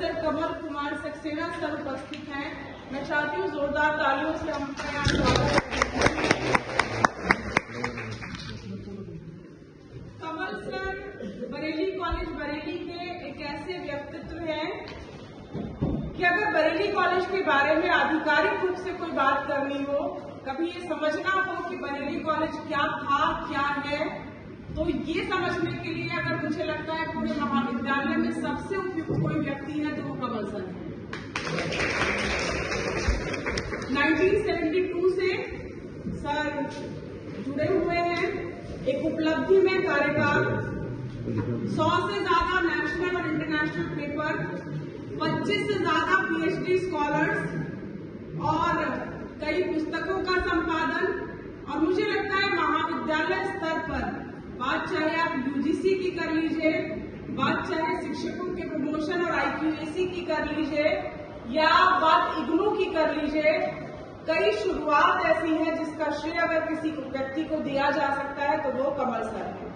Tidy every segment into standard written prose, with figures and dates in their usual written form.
Professor Kamal Kumar Saxena sir उपस्थित हैं। मैं चाहती हूँ जोरदार तालियों से हम उनका यहाँ स्वागत करें। कमल सर बरेली कॉलेज बरेली के एक ऐसे व्यक्तित्व हैं कि अगर बरेली कॉलेज के बारे में आधिकारिक रूप से कोई बात करनी हो, कभी ये समझना हो कि बरेली कॉलेज क्या था क्या है, तो ये समझने के लिए अगर मुझे लगता है पूरे महाविद्यालय में सबसे उपयुक्त कोई व्यक्ति है तो वो कमल सर है। 1972 से सर जुड़े हुए हैं। एक उपलब्धि में कार्यकाल, 100 से ज्यादा नेशनल और इंटरनेशनल पेपर, 25 से ज्यादा पीएचडी स्कॉलर्स और कई पुस्तकों का संपादन। और मुझे लगता है महाविद्यालय स्तर पर बात चाहे आप यूजीसी की कर लीजिए, बात चाहे शिक्षकों के प्रमोशन और आईक्यूएसी की कर लीजिए, या बात इग्नू की कर लीजिए, कई शुरुआत ऐसी है जिसका श्रेय अगर किसी व्यक्ति को दिया जा सकता है तो वो कमल सर है।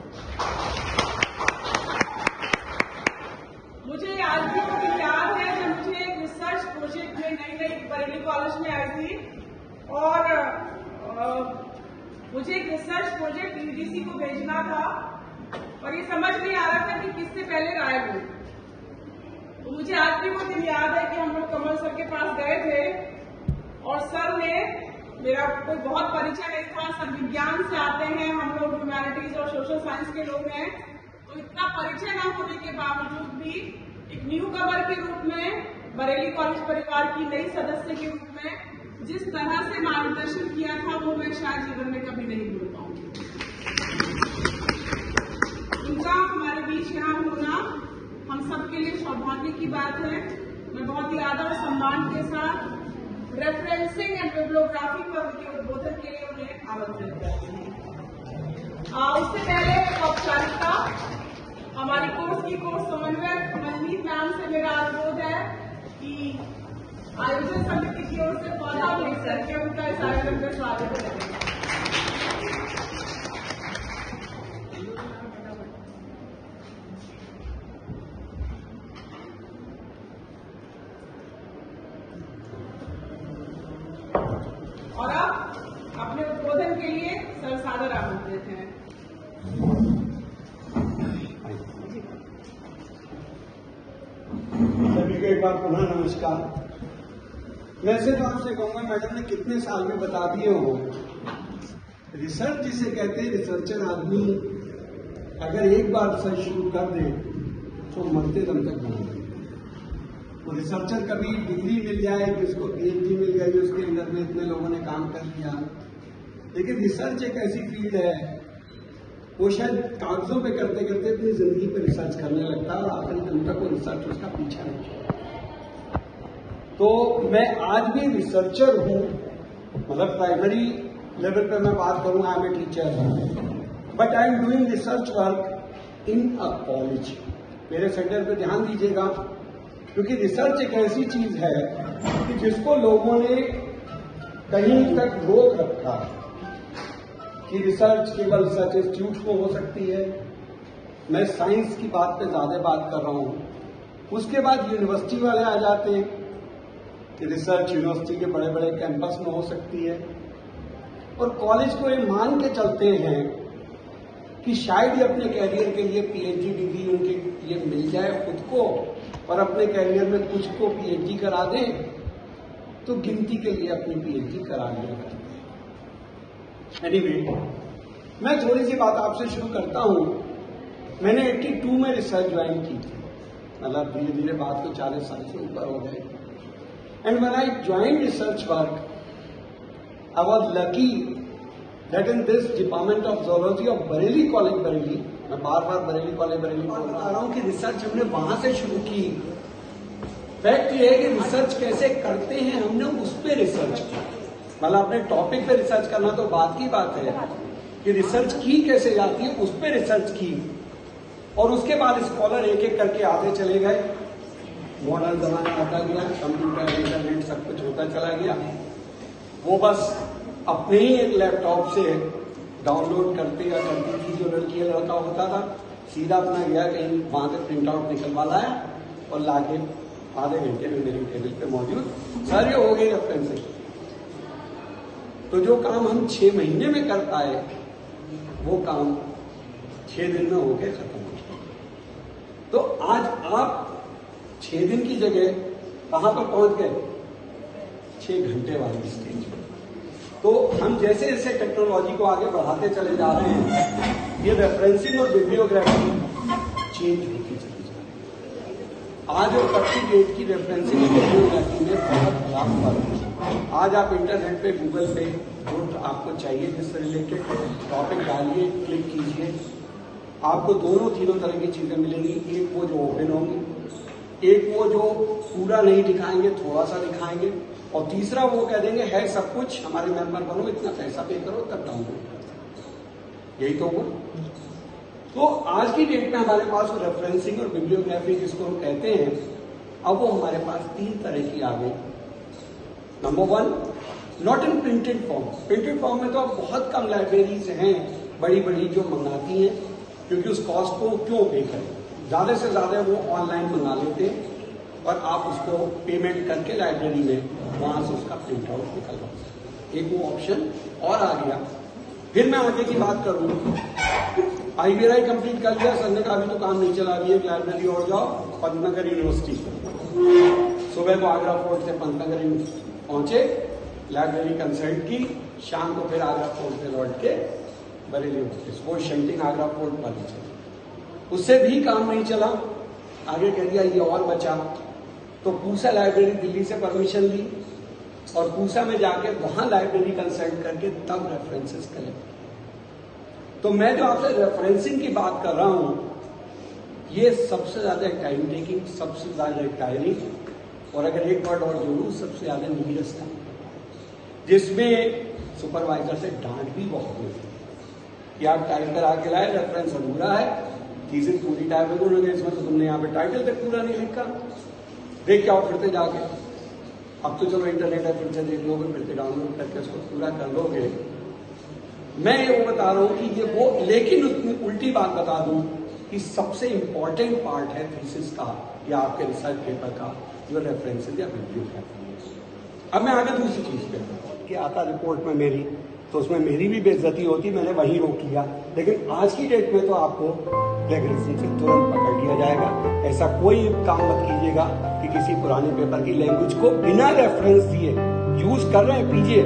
मुझे आज भी वो दिन याद है जब मुझे एक रिसर्च प्रोजेक्ट में नई बरेली कॉलेज में आई थी और मुझे एक रिसर्च प्रोजेक्ट यूजीसी को भेजना था और ये समझ नहीं आ रहा था कि किससे पहले राय लूं। तो मुझे आज भी वो दिन याद है कि हम लोग कमल सर के पास गए थे और सर ने, मेरा कोई बहुत परिचय नहीं था, सर विज्ञान से आते हैं, हम लोग ह्यूमैनिटीज और सोशल साइंस के लोग हैं, तो इतना परिचय न होने के बावजूद भी एक न्यू कमर के रूप में, बरेली कॉलेज परिवार की नई सदस्य के रूप में जिस तरह से मार्गदर्शन किया था वो मैं शायद जीवन में कभी नहीं भूल पाऊंगी। उनका हमारे बीच यहाँ होना हम सबके लिए सौभाग्य की बात है। मैं बहुत ही आदर और सम्मान के साथ रेफरेंसिंग एंड बिब्लियोग्राफी पर उनके उद्बोधन के लिए उन्हें आमंत्रित करती हूँ। उससे पहले औपचारिकता, हमारी कोर्स की कोर्स समन्वयक मनमीत मैम से मेरा अनुरोध है कि आयोजन समिति की ओर से पौधा भेंट करके उनका इस आयोजन में स्वागत करें। और अब अपने उद्बोधन के लिए सर सादर आमंत्रित हैं। सभी को एक बार पुनः नमस्कार। वैसे तो आपसे कहूंगा मैडम ने कितने साल में बता दिए हो, रिसर्च जिसे कहते हैं, रिसर्चर आदमी अगर एक बार रिसर्च शुरू कर दे तो मरते दम तक बनाए। तो रिसर्चर कभी डिग्री मिल जाए, जिसको पीएचडी मिल गई, उसके अंदर में इतने लोगों ने काम कर लिया, लेकिन रिसर्च एक ऐसी फील्ड है वो शायद कागजों पे करते करते अपनी जिंदगी पर रिसर्च करने लगता है और आखिरी दिन तक वो रिसर्च उसका पीछा नहीं छोड़ता। तो मैं आज भी रिसर्चर हूं, मतलब प्राइमरी लेवल पे मैं बात करूं, I am a teacher, but I am doing research work in a college. मेरे सेंटर पे ध्यान दीजिएगा, क्योंकि रिसर्च एक ऐसी चीज है कि जिसको लोगों ने कहीं तक रोक रखा कि रिसर्च केवल रिसर्च इंस्टीट्यूट में हो सकती है। मैं साइंस की बात पे ज्यादा बात कर रहा हूं। उसके बाद यूनिवर्सिटी वाले आ जाते हैं कि रिसर्च यूनिवर्सिटी के बड़े बड़े कैंपस में हो सकती है, और कॉलेज को ये मान के चलते हैं कि शायद ये अपने कैरियर के लिए पीएचडी डिग्री उनके लिए मिल जाए खुद को, और अपने कैरियर में कुछ को पीएचडी करा दें तो गिनती के लिए अपनी पीएचडी करा लिया करते हैं। एनीवे, मैं थोड़ी सी बात आपसे शुरू करता हूं। मैंने 82 में रिसर्च ज्वाइन की थी, मतलब धीरे धीरे बात को 40 साल से ऊपर हो गए। And when I joined research work, I was lucky that in this department of zoology of Bareilly College Bareilly, मैं बार बार बरेली कॉलेज बरेली बता रहा हूँ कि रिसर्च हमने वहां से शुरू की। फैक्ट ये है कि रिसर्च कैसे करते हैं, हमने उस पर रिसर्च की। मतलब अपने टॉपिक पे रिसर्च करना तो बात की बात है कि रिसर्च की कैसे जाती है, उस पर रिसर्च की, और उसके बाद स्कॉलर एक एक करके आते चले गए। मॉडर्न जमाना आता गया, कंप्यूटर इंटरनेट सब कुछ होता चला गया। वो बस अपने ही एक लैपटॉप से डाउनलोड करते या करती थी जो लड़की या लड़का होता था, सीधा अपना गया कहीं वहां से प्रिंट आउट निकलवा लाया और लाके आधे घंटे में मेरी टेबल पे मौजूद। सर ये हो गई रेफरेंसिंग। तो जो काम हम 6 महीने में कर पाए वो काम 6 दिन में होके खत्म हो गया। तो आज आप 6 दिन की जगह कहां पर पहुंच गए? 6 घंटे वाली स्टेज पर। तो हम जैसे जैसे टेक्नोलॉजी को आगे बढ़ाते चले जा रहे हैं, ये रेफरेंसिंग और बिब्लियोग्राफी चेंज होती चली जा रही है। आज और कल की डेट की रेफरेंसिंग और बिब्लियोग्राफी में बहुत बड़ा फर्क है। आज आप इंटरनेट पे, गूगल पे जो आपको चाहिए जिससे रिलेटेड टॉपिक डालिए, क्लिक कीजिए, आपको दोनों तीनों तरह की चीजें मिलेंगी। एक वो जो ओपन होंगी, एक वो जो पूरा नहीं दिखाएंगे, थोड़ा सा दिखाएंगे, और तीसरा वो कह देंगे है सब कुछ, हमारे मेंबर बनो, इतना पैसा पे करो तब डाउनलोड करो। यही तो हुआ। तो आज की डेट में हमारे पास रेफरेंसिंग और बिब्लियोग्राफी जिसको हम कहते हैं, अब वो हमारे पास 3 तरह की आ गई। Number 1, not in printed form. Printed form में तो अब बहुत कम लाइब्रेरीज हैं बड़ी बड़ी जो मंगाती हैं, क्योंकि उस कॉस्ट को क्यों पे करें, ज्यादा से ज्यादा वो ऑनलाइन मंगा लेते हैं और आप उसको पेमेंट करके लाइब्रेरी में वहां से उसका प्रिंट आउट निकलवा सकते। एक वो ऑप्शन और आ गया। फिर मैं आगे की बात करूं, IVRI कंप्लीट कर लिया, सर ने कहा अभी तो काम नहीं चला, अभी एक लाइब्रेरी और जाओ, पंतनगर यूनिवर्सिटी। सुबह को आगरा फोर्ट से पंतनगर पहुंचे, लाइब्रेरी कंसल्ट की, शाम को फिर आगरा फोर्ट से लौट के बरेली ऑफिस, वो शेंटिंग आगरा फोर्ट वाली चली। उससे भी काम नहीं चला, आगे कह दिया ये और बचा, तो पूसा लाइब्रेरी दिल्ली से परमिशन ली और पूसा में जाके वहां लाइब्रेरी कंसल्ट करके तब रेफरेंसेस कलेक्ट। तो मैं जो आपसे रेफरेंसिंग की बात कर रहा हूं, ये सबसे ज्यादा टाइम टेकिंग, सबसे ज्यादा टायरिंग, और अगर एक वर्ड और जोड़ूं, सबसे ज्यादा नीरस था, जिसमें सुपरवाइजर से डांट भी बहुत मिलती कि आप टाइम पर आके लाए, रेफरेंस अधूरा है, चीजें पूरी टाइम पे बोलोगे, इसमें तो तुमने यहाँ पे टाइटल तक पूरा नहीं लिखा, देख के आओ फिर से जाके। अब तो चलो इंटरनेट है, फिर से देख लोगे, फिर से डाउनलोड करके उसको पूरा कर लोगे। मैं ये वो बता रहा हूं कि ये वो, लेकिन उसमें उल्टी बात बता दूं कि सबसे इंपॉर्टेंट पार्ट है थीसिस का या आपके रिसर्च पेपर का जो रेफरेंसेस या बिब्लियोग्राफी। अब मैं आगे दूसरी चीज पे कि आता रिपोर्ट में मेरी, तो उसमें मेरी भी बेइज्जती होती, मैंने वहीं रोक लिया। लेकिन आज की डेट में तो आपको प्लेगरिज्म से तुरंत पकड़ लिया जाएगा। ऐसा कोई काम मत कीजिएगा कि किसी पुराने पेपर की लैंग्वेज को बिना रेफरेंस दिए यूज कर रहे हैं, पीजिए,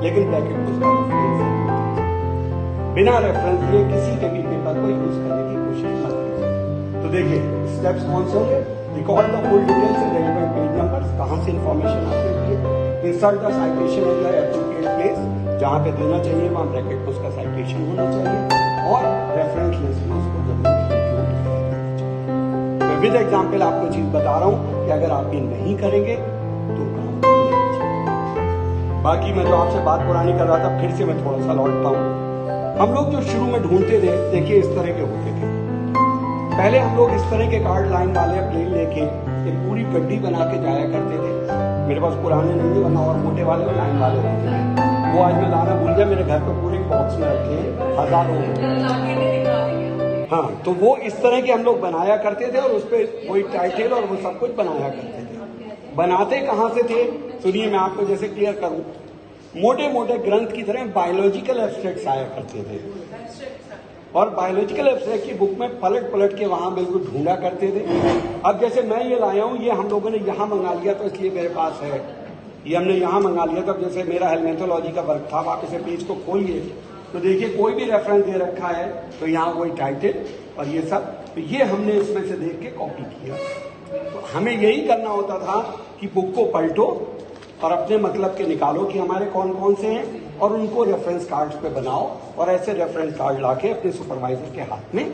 लेकिन ब्रैकेट में उसका रेफरेंस बिना रेफरेंस दिए किसी के भी पेपर को यूज करने की कोशिश मत कीजिए। तो देखिए स्टेप्स कौन से होंगे? Record the full details and relevant page numbers, कहां से इंफॉर्मेशन आपने दी है। Insert the citation in the appropriate place, जहां पे देना चाहिए वहां ब्रैकेट में उसका साइटेशन होना चाहिए, और रेफरेंस लिस्ट में उसको जरूर इंक्लूड करना चाहिए। मैं विद एग्जाम्पल आपको चीज बता रहा हूं कि अगर आप ये नहीं करेंगे तो काम नहीं चलेगा। बाकी मैं जो आपसे बात पुरानी कर रहा था, फिर से मैं थोड़ा सा लौटता हूं। हम लोग जो शुरू में ढूंढते थे, देखिए इस तरह के होते थे। पहले हम लोग इस तरह के कार्ड लाइन वाले प्लेन लेके एक पूरी गड्डी बना के जाया करते थे। मेरे पास पुराने नहीं है, वरना और मोटे वाले और लाइन वाले होते थे। वो आज मैं लाना भूल गया, मेरे घर पे पूरे बॉक्स में रखे हैं, हजारों। हाँ, तो वो इस तरह के हम लोग बनाया करते थे और उस पर कोई टाइटल और वो सब कुछ बनाया करते थे। बनाते कहाँ से थे? सुनिए, मैं आपको जैसे क्लियर करूं, मोटे मोटे ग्रंथ की तरह बायोलॉजिकल एब्स्ट्रैक्ट्स आया करते थे, और बायोलॉजिकल एब्स्ट्रैक्ट की बुक में पलट पलट के वहां बिल्कुल ढूंढा करते थे। अब जैसे मैं ये लाया हूं, ये हम लोगों ने यहाँ मंगा लिया तो इसलिए मेरे पास है, ये हमने यहाँ मंगा लिया। तब जैसे मेरा हेलमेंथोलॉजी का वर्क था, आप इसे पेज को खोलिए तो देखिए कोई भी रेफरेंस दे रखा है तो यहाँ कोई टाइटल और ये सब, तो ये हमने इसमें से देख के कॉपी किया। तो हमें यही करना होता था कि बुक को पलटो और अपने मतलब के निकालो कि हमारे कौन कौन से हैं, और उनको रेफरेंस कार्ड्स पे बनाओ, और ऐसे रेफरेंस कार्ड लाके अपने सुपरवाइजर के हाथ में।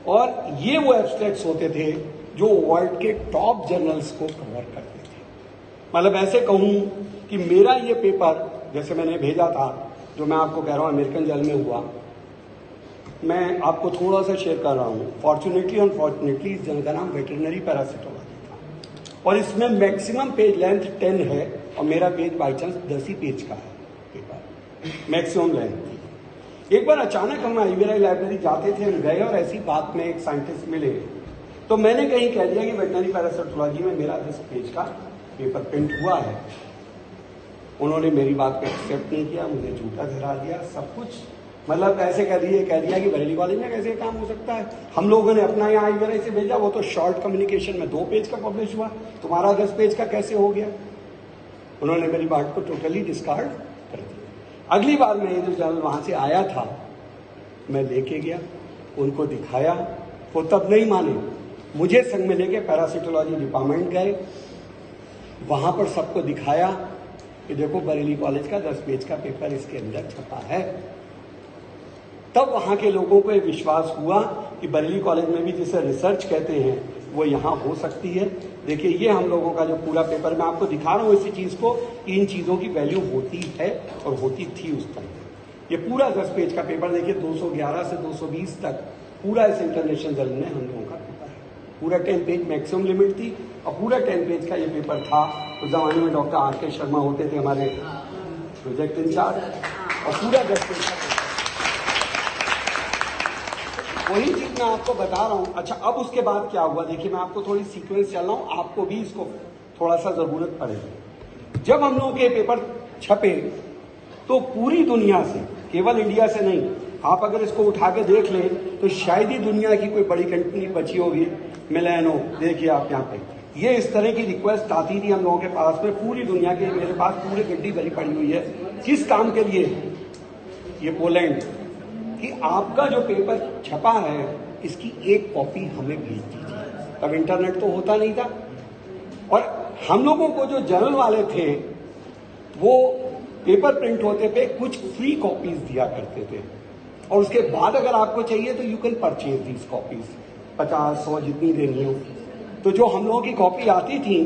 और ये वो एब्स्ट्रैक्ट्स होते थे जो वर्ल्ड के टॉप जर्नल्स को कवर करते थे। मतलब ऐसे कहूं कि मेरा ये पेपर जैसे मैंने भेजा था, जो मैं आपको कह रहा हूं अमेरिकन जर्नल में हुआ, मैं आपको थोड़ा सा शेयर कर रहा हूं। फॉर्चुनेटली अनफॉर्चुनेटली इस जर्नल का नाम वेटरनरी पैरासिटोलॉजी था, और इसमें मैक्सिमम पेज लेंथ 10 है, और मेरा page by chance 10 he page का है पेपर, मैक्सिमम लेंथ। एक बार अचानक हम IVRI लाइब्रेरी जाते थे, हम गए और ऐसी बात में एक साइंटिस्ट मिले तो मैंने कहीं कह दिया कि वेटनरी पैरासिटोलॉजी में मेरा 10 पेज का पेपर प्रिंट हुआ है। उन्होंने मेरी बात को एक्सेप्ट नहीं किया, मुझे झूठा ठहरा दिया, सब कुछ मतलब ऐसे कह दिया कि बरेली कॉलेज में कैसे काम हो सकता है। हम लोगों ने अपना यहाँ IBRI से भेजा, वो तो शॉर्ट कम्युनिकेशन में 2 पेज का पब्लिश हुआ, तुम्हारा 10 पेज का कैसे हो गया। उन्होंने मेरी बात को टोटली डिस्कार्ड कर दिया। अगली बार मैं ये जो जर्नल वहां से आया था, मैं लेके गया, उनको दिखाया, वो तब नहीं माने। मुझे संग में लेके पैरासिटोलॉजी डिपार्टमेंट गए, वहां पर सबको दिखाया कि देखो बरेली कॉलेज का 10 पेज का पेपर इसके अंदर छपा है। तब वहां के लोगों को ये विश्वास हुआ कि बरेली कॉलेज में भी जिसे रिसर्च कहते हैं वो यहाँ हो सकती है। देखिए ये हम लोगों का जो पूरा पेपर मैं आपको दिखा रहा हूँ इसी चीज को, इन चीजों की वैल्यू होती है और होती थी उस टाइम। ये पूरा 10 पेज का पेपर देखिए, 211 से 220 तक पूरा इस इंटरनेशनल जर्नल में हम लोगों का पेपर है। पूरा 10 पेज मैक्सिमम लिमिट थी और पूरा 10 पेज का ये पेपर था। उस जमाने में डॉक्टर RK शर्मा होते थे हमारे प्रोजेक्ट इंचार्ज, और पूरा 10 पेज का पेपर। वही चीज मैं आपको बता रहा हूं। अच्छा, अब उसके बाद क्या हुआ देखिए, मैं आपको थोड़ी सीक्वेंस चल रहा हूं, आपको भी इसको थोड़ा सा जरूरत पड़ेगी। जब हम लोगों के पेपर छपे तो पूरी दुनिया से, केवल इंडिया से नहीं, आप अगर इसको उठा के देख लें तो शायद ही दुनिया की कोई बड़ी कंट्री बची होगी, मिलानो, देखिए आप यहाँ पे, ये इस तरह की रिक्वेस्ट आती थी हम लोगों के पास में, पूरी दुनिया के, मेरे पास पूरी गड्डी भरी पड़ी हुई है। किस काम के लिए? ये पोलैंड कि आपका जो पेपर छपा है इसकी एक कॉपी हमें भेज दीजिए। तब इंटरनेट तो होता नहीं था, और हम लोगों को जो जर्नल वाले थे वो पेपर प्रिंट होते पे कुछ फ्री कॉपीज दिया करते थे, और उसके बाद अगर आपको चाहिए तो you can purchase these copies, 50-100 जितनी देनी हो। तो जो हम लोगों की कॉपी आती थी,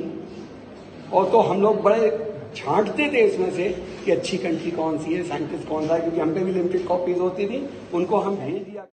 और तो हम लोग बड़े छांटते थे इसमें से कि अच्छी कंट्री कौन सी है, साइंटिस्ट कौन सा है, क्योंकि हम पे भी लिमिटेड कॉपीज होती थी, उनको हम भेज दिया।